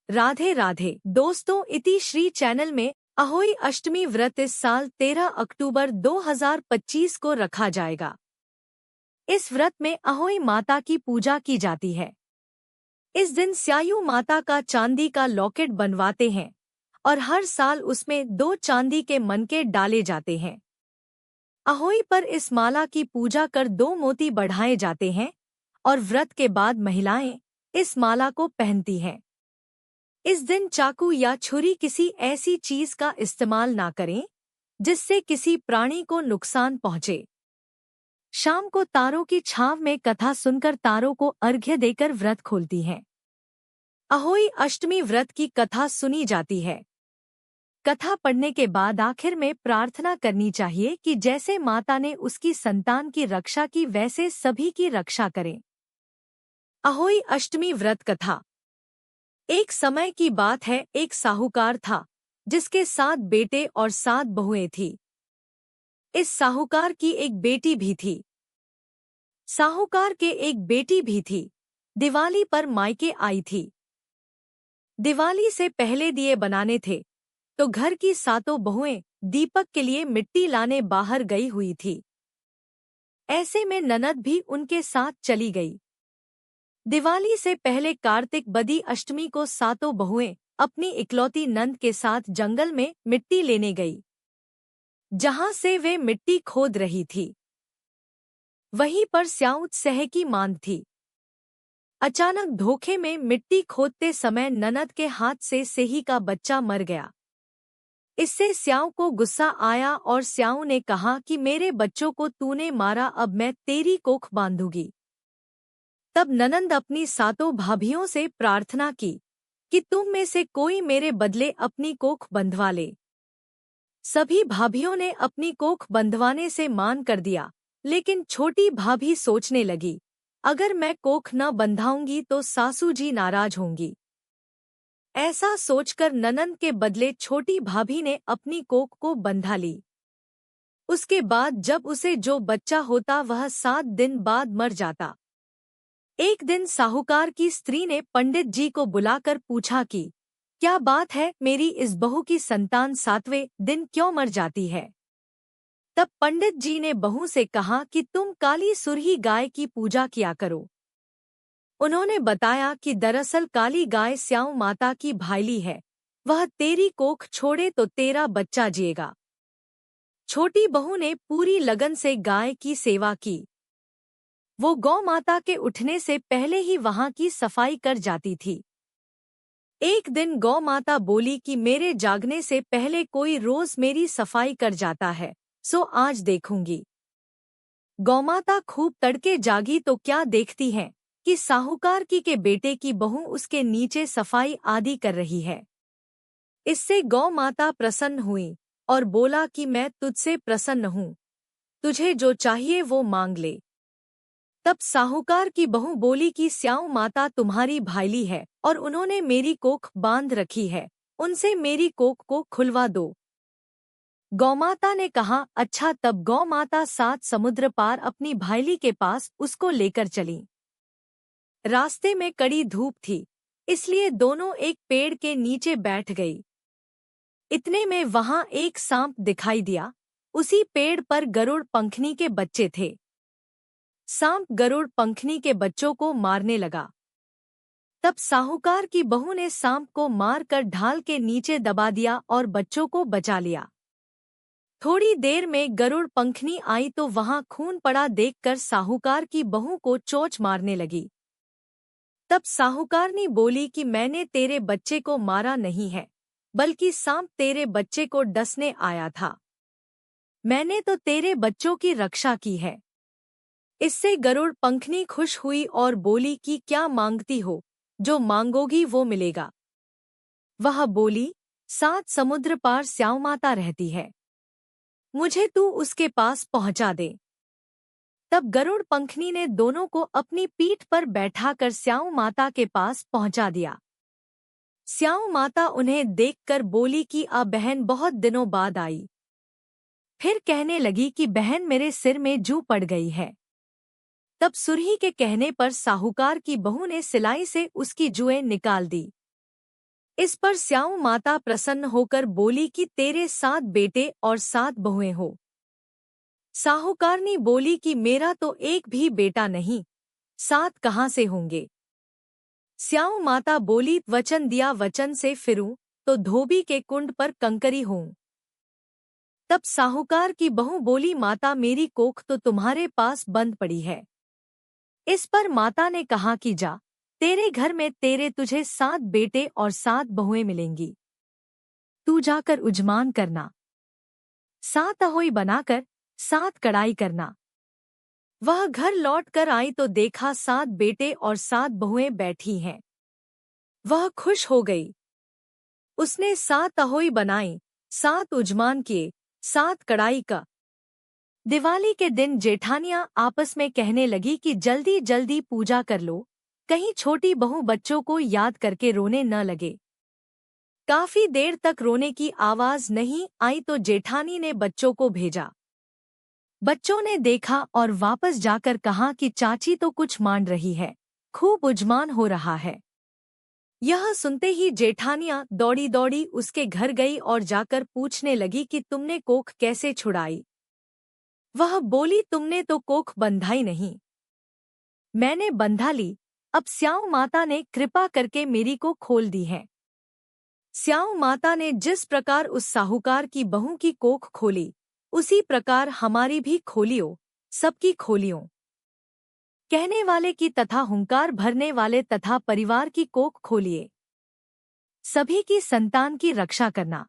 राधे राधे दोस्तों, इति श्री चैनल में अहोई अष्टमी व्रत इस साल 13 अक्टूबर 2025 को रखा जाएगा। इस व्रत में अहोई माता की पूजा की जाती है। इस दिन स्यायु माता का चांदी का लॉकेट बनवाते हैं और हर साल उसमें 2 चांदी के मनके डाले जाते हैं। अहोई पर इस माला की पूजा कर 2 मोती बढ़ाए जाते हैं और व्रत के बाद महिलाएं इस माला को पहनती हैं। इस दिन चाकू या छुरी किसी ऐसी चीज का इस्तेमाल ना करें जिससे किसी प्राणी को नुकसान पहुंचे। शाम को तारों की छांव में कथा सुनकर तारों को अर्घ्य देकर व्रत खोलती हैं। अहोई अष्टमी व्रत की कथा सुनी जाती है। कथा पढ़ने के बाद आखिर में प्रार्थना करनी चाहिए कि जैसे माता ने उसकी संतान की रक्षा की वैसे सभी की रक्षा करें। अहोई अष्टमी व्रत कथा। एक समय की बात है, एक साहूकार था जिसके 7 बेटे और 7 बहुएं थी। इस साहूकार की एक बेटी भी थी। साहूकार के एक बेटी भी थी। दिवाली पर मायके आई थी। दिवाली से पहले दिए बनाने थे तो घर की 7 बहुएं दीपक के लिए मिट्टी लाने बाहर गई हुई थी। ऐसे में ननद भी उनके साथ चली गई। दिवाली से पहले कार्तिक बदी अष्टमी को 7 बहुएं अपनी इकलौती नंद के साथ जंगल में मिट्टी लेने गई। जहां से वे मिट्टी खोद रही थी वहीं पर स्याऊ सह की मांद थी। अचानक धोखे में मिट्टी खोदते समय ननद के हाथ से सेही का बच्चा मर गया। इससे स्याऊ को गुस्सा आया और स्याऊ ने कहा कि मेरे बच्चों को तूने मारा, अब मैं तेरी कोख बांधूंगी। तब ननंद अपनी 7 भाभियों से प्रार्थना की कि तुम में से कोई मेरे बदले अपनी कोख बंधवा ले। सभी भाभियों ने अपनी कोख बंधवाने से मान कर दिया, लेकिन छोटी भाभी सोचने लगी, अगर मैं कोख न बंधाऊंगी तो सासू जी नाराज होंगी। ऐसा सोचकर ननंद के बदले छोटी भाभी ने अपनी कोख को बंधा ली। उसके बाद जब उसे जो बच्चा होता वह 7 दिन बाद मर जाता। एक दिन साहूकार की स्त्री ने पंडित जी को बुलाकर पूछा कि क्या बात है, मेरी इस बहू की संतान 7वें दिन क्यों मर जाती है। तब पंडित जी ने बहू से कहा कि तुम काली सुरही गाय की पूजा किया करो। उन्होंने बताया कि दरअसल काली गाय स्याऊ माता की भाईली है, वह तेरी कोख छोड़े तो तेरा बच्चा जिएगा। छोटी बहू ने पूरी लगन से गाय की सेवा की। वो गौ माता के उठने से पहले ही वहां की सफाई कर जाती थी। एक दिन गौ माता बोली कि मेरे जागने से पहले कोई रोज मेरी सफाई कर जाता है, सो आज देखूंगी। गौमाता खूब तड़के जागी तो क्या देखती है कि साहूकार के बेटे की बहू उसके नीचे सफाई आदि कर रही है। इससे गौ माता प्रसन्न हुई और बोला कि मैं तुझसे प्रसन्न हूँ, तुझे जो चाहिए वो मांग ले। तब साहूकार की बहू बोली कि स्याऊ माता तुम्हारी भाईली है और उन्होंने मेरी कोख बांध रखी है, उनसे मेरी कोख को खुलवा दो। गौमाता ने कहा अच्छा। तब गौमाता 7 समुद्र पार अपनी भाईली के पास उसको लेकर चली। रास्ते में कड़ी धूप थी, इसलिए दोनों एक पेड़ के नीचे बैठ गई। इतने में वहां एक सांप दिखाई दिया। उसी पेड़ पर गरुड़ पंखनी के बच्चे थे। सांप गरुड़ पंखनी के बच्चों को मारने लगा। तब साहूकार की बहू ने सांप को मारकर ढाल के नीचे दबा दिया और बच्चों को बचा लिया। थोड़ी देर में गरुड़ पंखनी आई तो वहां खून पड़ा देखकर साहूकार की बहू को चोंच मारने लगी। तब साहूकारनी बोली कि मैंने तेरे बच्चे को मारा नहीं है, बल्कि सांप तेरे बच्चे को डसने आया था। मैंने तो तेरे बच्चों की रक्षा की है। इससे गरुड़ पंखनी खुश हुई और बोली कि क्या मांगती हो, जो मांगोगी वो मिलेगा। वह बोली 7 समुद्र पार स्याऊ माता रहती है, मुझे तू उसके पास पहुंचा दे। तब गरुड़ पंखनी ने दोनों को अपनी पीठ पर बैठाकर स्याऊ माता के पास पहुंचा दिया। स्याऊ माता उन्हें देखकर बोली कि आ बहन बहुत दिनों बाद आई। फिर कहने लगी कि बहन मेरे सिर में जू पड़ गई है। तब सुरही के कहने पर साहूकार की बहू ने सिलाई से उसकी जुएं निकाल दी। इस पर स्याऊ माता प्रसन्न होकर बोली कि तेरे 7 बेटे और 7 बहुएं हो। साहूकारनी बोली कि मेरा तो एक भी बेटा नहीं, 7 कहाँ से होंगे। स्याऊ माता बोली वचन दिया वचन से फिरूं तो धोबी के कुंड पर कंकरी होऊं। तब साहूकार की बहू बोली माता मेरी कोख तो तुम्हारे पास बंद पड़ी है। इस पर माता ने कहा कि जा, तेरे घर में तुझे 7 बेटे और 7 बहुएं मिलेंगी। तू जाकर उजमान करना, 7 अहोई बनाकर 7 कड़ाई करना। वह घर लौट कर आई तो देखा 7 बेटे और 7 बहुएं बैठी हैं। वह खुश हो गई। उसने 7 अहोई बनाई, 7 उजमान किए, 7 कड़ाई का। दिवाली के दिन जेठानियां आपस में कहने लगी कि जल्दी जल्दी पूजा कर लो, कहीं छोटी बहू बच्चों को याद करके रोने न लगे। काफी देर तक रोने की आवाज नहीं आई तो जेठानी ने बच्चों को भेजा। बच्चों ने देखा और वापस जाकर कहा कि चाची तो कुछ मान रही है, खूब उजमान हो रहा है। यह सुनते ही जेठानियां दौड़ी दौड़ी उसके घर गई और जाकर पूछने लगी कि तुमने कोख कैसे छुड़ाई। वह बोली तुमने तो कोख बंधाई नहीं। मैंने बंधा ली, अब स्याऊ माता ने कृपा करके मेरी को खोल दी है। स्याऊ माता ने जिस प्रकार उस साहूकार की बहू की कोख खोली, उसी प्रकार हमारी भी खोलियो, सबकी खोलियो। कहने वाले की तथा हुंकार भरने वाले तथा परिवार की कोख खोलिए। सभी की संतान की रक्षा करना।